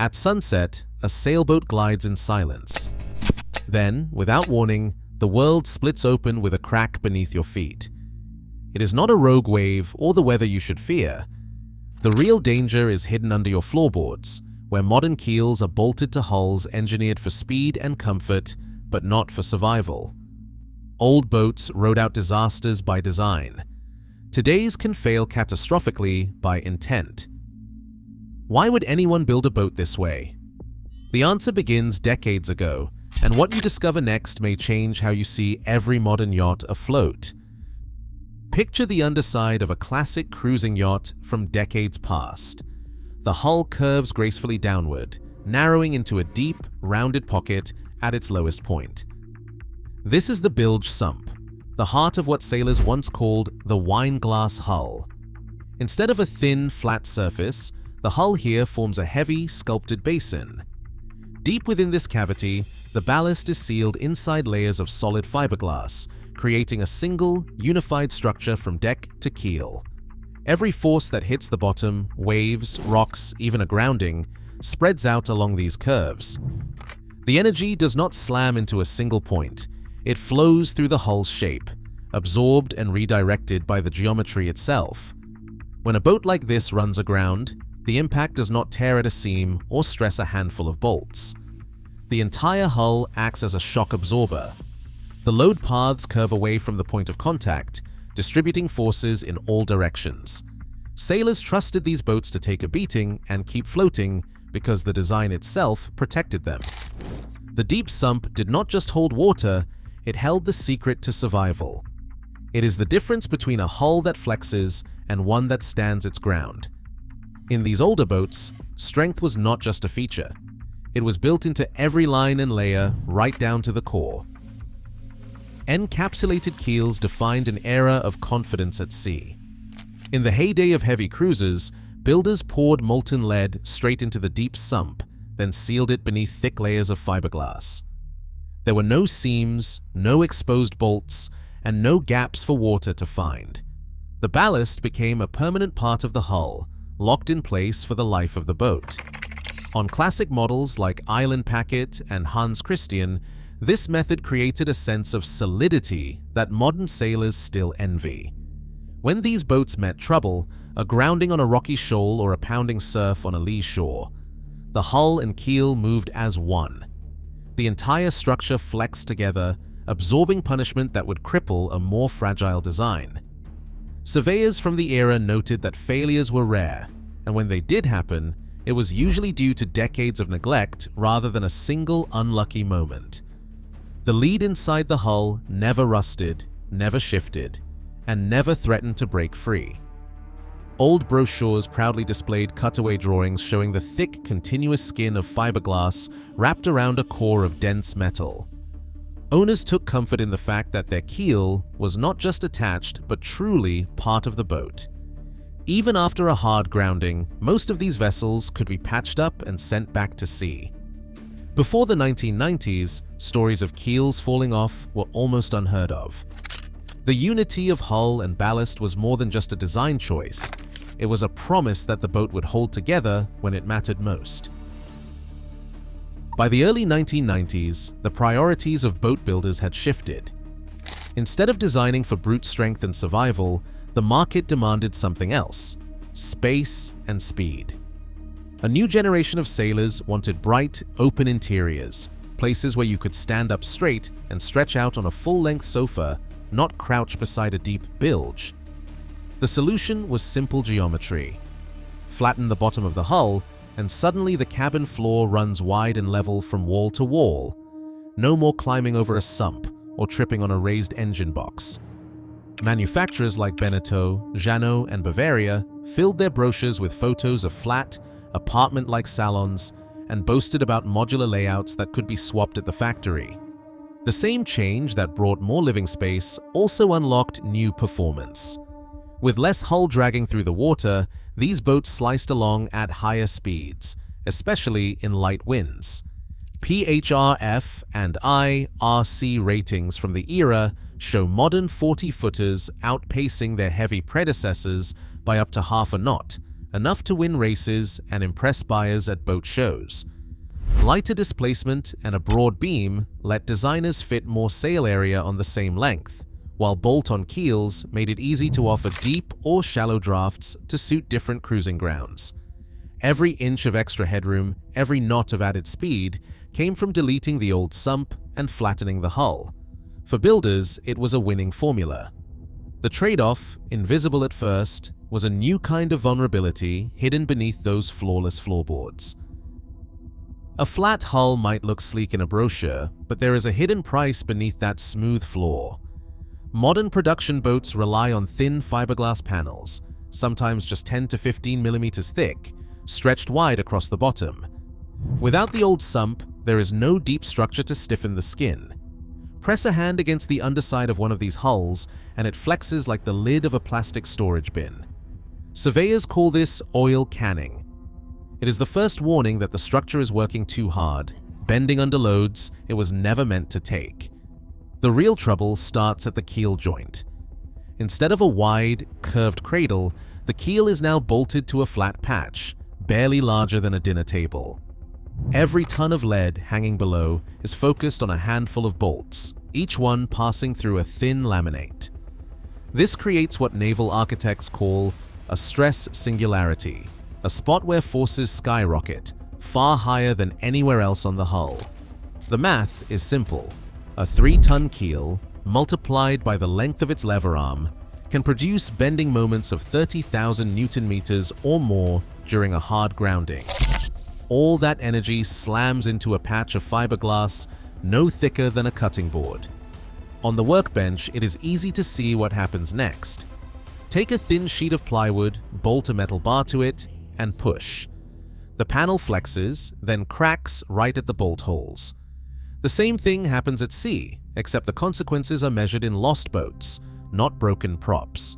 At sunset, a sailboat glides in silence. Then, without warning, the world splits open with a crack beneath your feet. It is not a rogue wave or the weather you should fear. The real danger is hidden under your floorboards, where modern keels are bolted to hulls engineered for speed and comfort, but not for survival. Old boats rode out disasters by design. Today's can fail catastrophically by intent. Why would anyone build a boat this way? The answer begins decades ago, and what you discover next may change how you see every modern yacht afloat. Picture the underside of a classic cruising yacht from decades past. The hull curves gracefully downward, narrowing into a deep, rounded pocket at its lowest point. This is the bilge sump, the heart of what sailors once called the wine glass hull. Instead of a thin, flat surface, the hull here forms a heavy, sculpted basin. Deep within this cavity, the ballast is sealed inside layers of solid fiberglass, creating a single, unified structure from deck to keel. Every force that hits the bottom, waves, rocks, even a grounding, spreads out along these curves. The energy does not slam into a single point. It flows through the hull's shape, absorbed and redirected by the geometry itself. When a boat like this runs aground, the impact does not tear at a seam or stress a handful of bolts. The entire hull acts as a shock absorber. The load paths curve away from the point of contact, distributing forces in all directions. Sailors trusted these boats to take a beating and keep floating because the design itself protected them. The deep sump did not just hold water, it held the secret to survival. It is the difference between a hull that flexes and one that stands its ground. In these older boats, strength was not just a feature. It was built into every line and layer, right down to the core. Encapsulated keels defined an era of confidence at sea. In the heyday of heavy cruisers, builders poured molten lead straight into the deep sump, then sealed it beneath thick layers of fiberglass. There were no seams, no exposed bolts, and no gaps for water to find. The ballast became a permanent part of the hull, locked in place for the life of the boat. On classic models like Island Packet and Hans Christian, this method created a sense of solidity that modern sailors still envy. When these boats met trouble, a grounding on a rocky shoal or a pounding surf on a lee shore, the hull and keel moved as one. The entire structure flexed together, absorbing punishment that would cripple a more fragile design. Surveyors from the era noted that failures were rare, and when they did happen, it was usually due to decades of neglect rather than a single unlucky moment. The lead inside the hull never rusted, never shifted, and never threatened to break free. Old brochures proudly displayed cutaway drawings showing the thick, continuous skin of fiberglass wrapped around a core of dense metal. Owners took comfort in the fact that their keel was not just attached but truly part of the boat. Even after a hard grounding, most of these vessels could be patched up and sent back to sea. Before the 1990s, stories of keels falling off were almost unheard of. The unity of hull and ballast was more than just a design choice. It was a promise that the boat would hold together when it mattered most. By the early 1990s, the priorities of boat builders had shifted. Instead of designing for brute strength and survival, the market demanded something else: space and speed. A new generation of sailors wanted bright, open interiors, places where you could stand up straight and stretch out on a full-length sofa, not crouch beside a deep bilge. The solution was simple geometry. Flatten the bottom of the hull, and suddenly the cabin floor runs wide and level from wall to wall. No more climbing over a sump or tripping on a raised engine box. Manufacturers like Beneteau, Jeannot, and Bavaria filled their brochures with photos of flat, apartment-like salons and boasted about modular layouts that could be swapped at the factory. The same change that brought more living space also unlocked new performance. With less hull dragging through the water, these boats sliced along at higher speeds, especially in light winds. PHRF and IRC ratings from the era show modern 40-footers outpacing their heavy predecessors by up to half a knot, enough to win races and impress buyers at boat shows. Lighter displacement and a broad beam let designers fit more sail area on the same length, while bolt-on keels made it easy to offer deep or shallow drafts to suit different cruising grounds. Every inch of extra headroom, every knot of added speed came from deleting the old sump and flattening the hull. For builders, it was a winning formula. The trade-off, invisible at first, was a new kind of vulnerability hidden beneath those flawless floorboards. A flat hull might look sleek in a brochure, but there is a hidden price beneath that smooth floor. Modern production boats rely on thin fiberglass panels, sometimes just 10 to 15 millimeters thick, stretched wide across the bottom. Without the old sump, there is no deep structure to stiffen the skin. Press a hand against the underside of one of these hulls, and it flexes like the lid of a plastic storage bin. Surveyors call this oil canning. It is the first warning that the structure is working too hard, bending under loads it was never meant to take. The real trouble starts at the keel joint. Instead of a wide, curved cradle, the keel is now bolted to a flat patch, barely larger than a dinner table. Every ton of lead hanging below is focused on a handful of bolts, each one passing through a thin laminate. This creates what naval architects call a stress singularity, a spot where forces skyrocket, far higher than anywhere else on the hull. The math is simple. A 3-ton keel, multiplied by the length of its lever arm, can produce bending moments of 30,000 Newton meters or more during a hard grounding. All that energy slams into a patch of fiberglass no thicker than a cutting board. On the workbench, it is easy to see what happens next. Take a thin sheet of plywood, bolt a metal bar to it, and push. The panel flexes, then cracks right at the bolt holes. The same thing happens at sea, except the consequences are measured in lost boats, not broken props.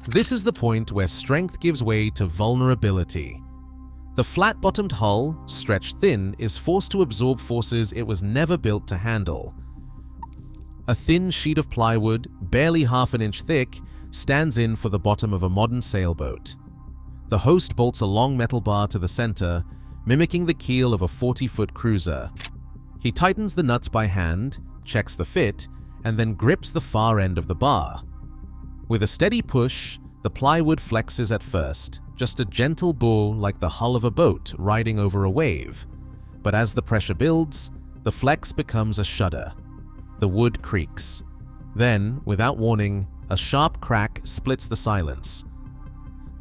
This is the point where strength gives way to vulnerability. The flat-bottomed hull, stretched thin, is forced to absorb forces it was never built to handle. A thin sheet of plywood, barely half an inch thick, stands in for the bottom of a modern sailboat. The host bolts a long metal bar to the center, mimicking the keel of a 40-foot cruiser. He tightens the nuts by hand, checks the fit, and then grips the far end of the bar. With a steady push, the plywood flexes at first, just a gentle bow like the hull of a boat riding over a wave. But as the pressure builds, the flex becomes a shudder. The wood creaks. Then, without warning, a sharp crack splits the silence.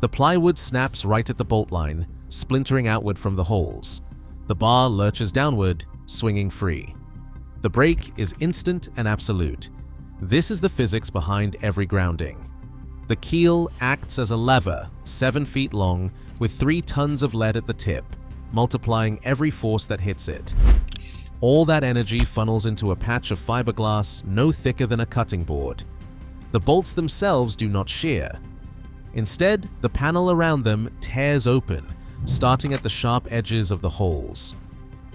The plywood snaps right at the bolt line, splintering outward from the holes. The bar lurches downward, swinging free. The break is instant and absolute. This is the physics behind every grounding. The keel acts as a lever, 7 feet long, with 3 tons of lead at the tip, multiplying every force that hits it. All that energy funnels into a patch of fiberglass no thicker than a cutting board. The bolts themselves do not shear. Instead, the panel around them tears open, starting at the sharp edges of the holes.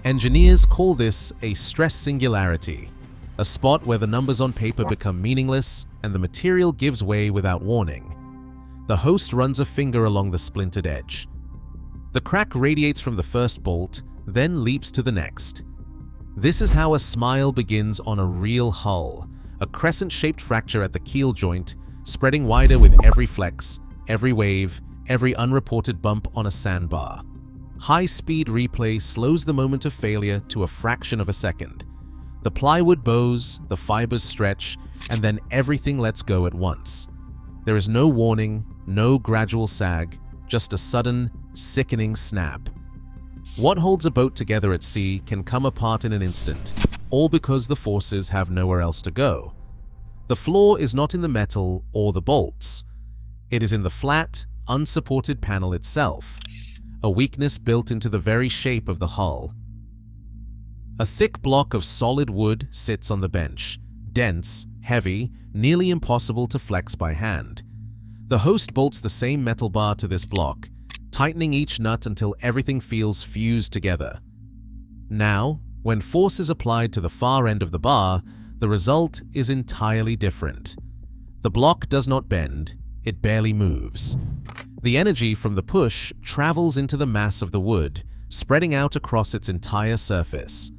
Engineers call this a stress singularity, a spot where the numbers on paper become meaningless and the material gives way without warning. The host runs a finger along the splintered edge. The crack radiates from the first bolt, then leaps to the next. This is how a smile begins on a real hull, a crescent-shaped fracture at the keel joint, spreading wider with every flex, every wave, every unreported bump on a sandbar. High-speed replay slows the moment of failure to a fraction of a second. The plywood bows, the fibers stretch, and then everything lets go at once. There is no warning, no gradual sag, just a sudden, sickening snap. What holds a boat together at sea can come apart in an instant, all because the forces have nowhere else to go. The flaw is not in the metal or the bolts. It is in the flat, unsupported panel itself, a weakness built into the very shape of the hull. A thick block of solid wood sits on the bench, dense, heavy, nearly impossible to flex by hand. The host bolts the same metal bar to this block, tightening each nut until everything feels fused together. Now, when force is applied to the far end of the bar, the result is entirely different. The block does not bend, it barely moves. The energy from the push travels into the mass of the wood, spreading out across its entire surface.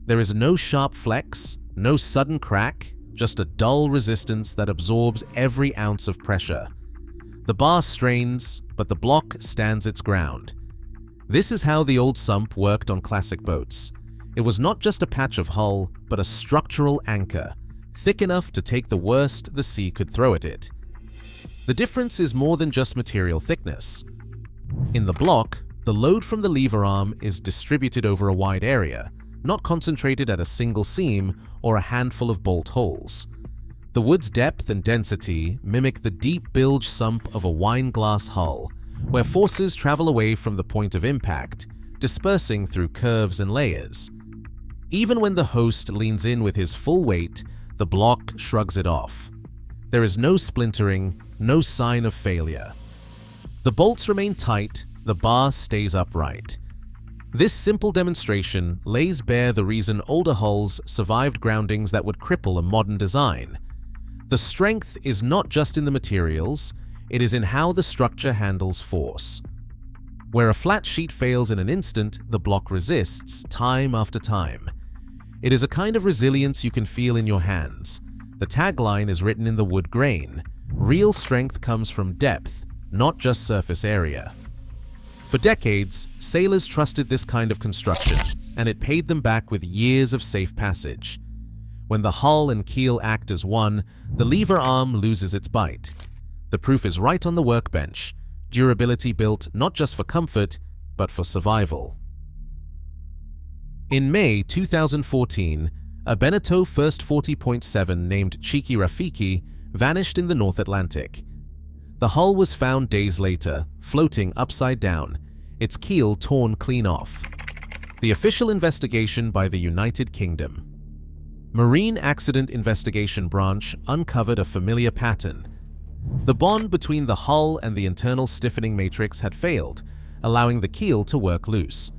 There is no sharp flex, no sudden crack, just a dull resistance that absorbs every ounce of pressure. The bar strains, but the block stands its ground. This is how the old Sump worked on classic boats. It was not just a patch of hull, but a structural anchor, thick enough to take the worst the sea could throw at it. The difference is more than just material thickness. In the block, the load from the lever arm is distributed over a wide area, not concentrated at a single seam or a handful of bolt holes. The wood's depth and density mimic the deep bilge sump of a wine glass hull, where forces travel away from the point of impact, dispersing through curves and layers. Even when the host leans in with his full weight, the block shrugs it off. There is no splintering, no sign of failure. The bolts remain tight, the bar stays upright. This simple demonstration lays bare the reason older hulls survived groundings that would cripple a modern design. The strength is not just in the materials, it is in how the structure handles force. Where a flat sheet fails in an instant, the block resists time after time. It is a kind of resilience you can feel in your hands. The tagline is written in the wood grain. Real strength comes from depth, not just surface area. For decades, sailors trusted this kind of construction, and it paid them back with years of safe passage. When the hull and keel act as one, the lever arm loses its bite. The proof is right on the workbench. Durability built not just for comfort, but for survival. In May 2014, a Beneteau First 40.7 named Cheeki Rafiki vanished in the North Atlantic. The hull was found days later, floating upside down, its keel torn clean off. The official investigation by the United Kingdom. Marine Accident Investigation Branch uncovered a familiar pattern. The bond between the hull and the internal stiffening matrix had failed, allowing the keel to work loose.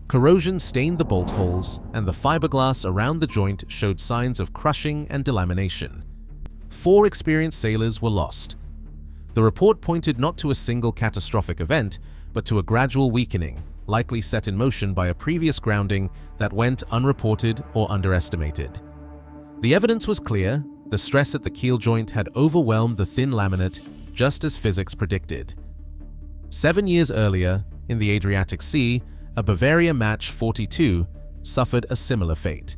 Corrosion stained the bolt holes, and the fiberglass around the joint showed signs of crushing and delamination. 4 experienced sailors were lost. The report pointed not to a single catastrophic event, but to a gradual weakening, likely set in motion by a previous grounding that went unreported or underestimated. The evidence was clear. The stress at the keel joint had overwhelmed the thin laminate, just as physics predicted. 7 years earlier, in the Adriatic Sea, a Bavaria Match 42 suffered a similar fate.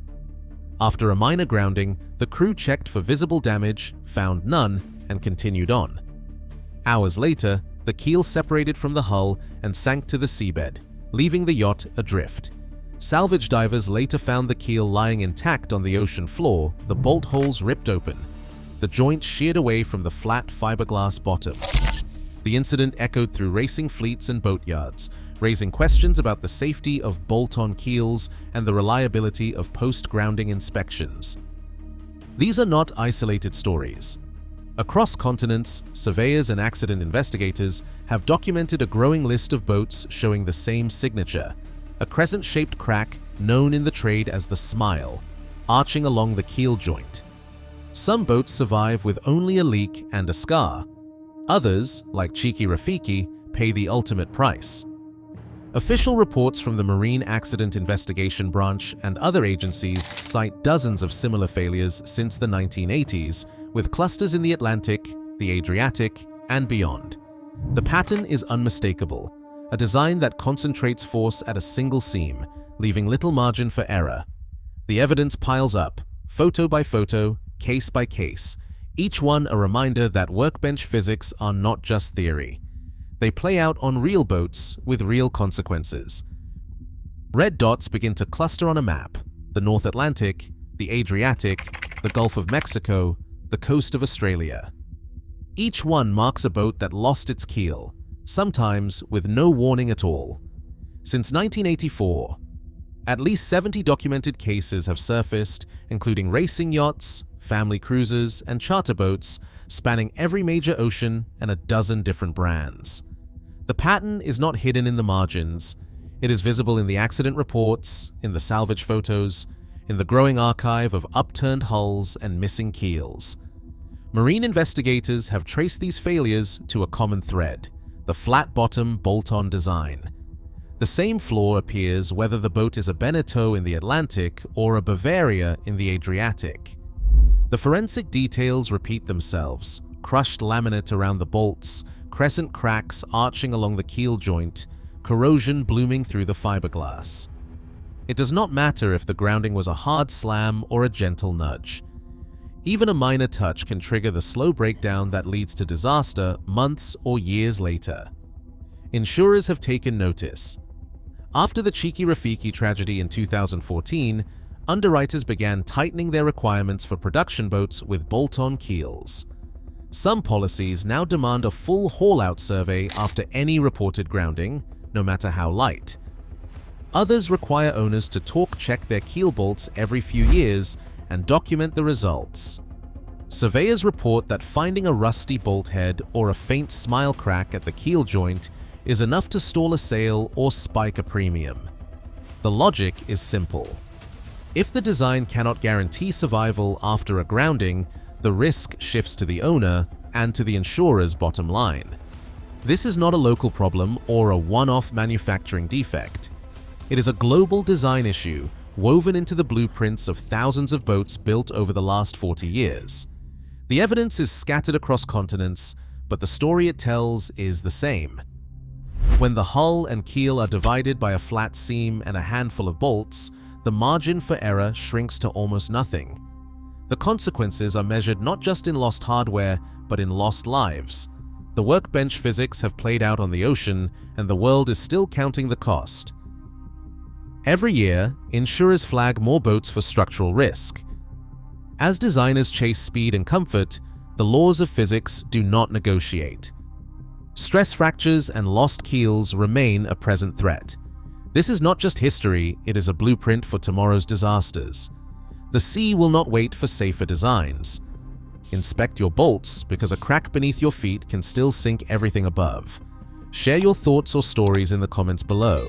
After a minor grounding, the crew checked for visible damage, found none, and continued on. Hours later, the keel separated from the hull and sank to the seabed, leaving the yacht adrift. Salvage divers later found the keel lying intact on the ocean floor, the bolt holes ripped open, the joint sheared away from the flat fiberglass bottom. The incident echoed through racing fleets and boatyards, raising questions about the safety of bolt-on keels and the reliability of post-grounding inspections. These are not isolated stories. Across continents, surveyors and accident investigators have documented a growing list of boats showing the same signature, a crescent-shaped crack known in the trade as the smile, arching along the keel joint. Some boats survive with only a leak and a scar. Others, like Cheeki Rafiki, pay the ultimate price. Official reports from the Marine Accident Investigation Branch and other agencies cite dozens of similar failures since the 1980s, with clusters in the Atlantic, the Adriatic, and beyond. The pattern is unmistakable, a design that concentrates force at a single seam, leaving little margin for error. The evidence piles up, photo by photo, case by case, each one a reminder that workbench physics are not just theory. They play out on real boats with real consequences. Red dots begin to cluster on a map: the North Atlantic, the Adriatic, the Gulf of Mexico, the coast of Australia. Each one marks a boat that lost its keel, sometimes with no warning at all. Since 1984, at least 70 documented cases have surfaced, including racing yachts, family cruisers, and charter boats spanning every major ocean and a dozen different brands. The pattern is not hidden in the margins. It is visible in the accident reports, in the salvage photos, in the growing archive of upturned hulls and missing keels. Marine investigators have traced these failures to a common thread: the flat-bottom bolt-on design. The same flaw appears whether the boat is a Beneteau in the Atlantic or a Bavaria in the Adriatic. The forensic details repeat themselves: crushed laminate around the bolts, crescent cracks arching along the keel joint, corrosion blooming through the fiberglass. It does not matter if the grounding was a hard slam or a gentle nudge. Even a minor touch can trigger the slow breakdown that leads to disaster months or years later. Insurers have taken notice. After the Cheeki Rafiki tragedy in 2014, underwriters began tightening their requirements for production boats with bolt-on keels. Some policies now demand a full haul-out survey after any reported grounding, no matter how light. Others require owners to torque-check their keel bolts every few years and document the results. Surveyors report that finding a rusty bolt head or a faint smile crack at the keel joint is enough to stall a sale or spike a premium. The logic is simple. If the design cannot guarantee survival after a grounding, the risk shifts to the owner and to the insurer's bottom line. This is not a local problem or a one-off manufacturing defect. It is a global design issue woven into the blueprints of thousands of boats built over the last 40 years. The evidence is scattered across continents, but the story it tells is the same. When the hull and keel are divided by a flat seam and a handful of bolts, the margin for error shrinks to almost nothing. The consequences are measured not just in lost hardware, but in lost lives. The workbench physics have played out on the ocean, and the world is still counting the cost. Every year, insurers flag more boats for structural risk. As designers chase speed and comfort, the laws of physics do not negotiate. Stress fractures and lost keels remain a present threat. This is not just history, it is a blueprint for tomorrow's disasters. The sea will not wait for safer designs. Inspect your bolts, because a crack beneath your feet can still sink everything above. Share your thoughts or stories in the comments below.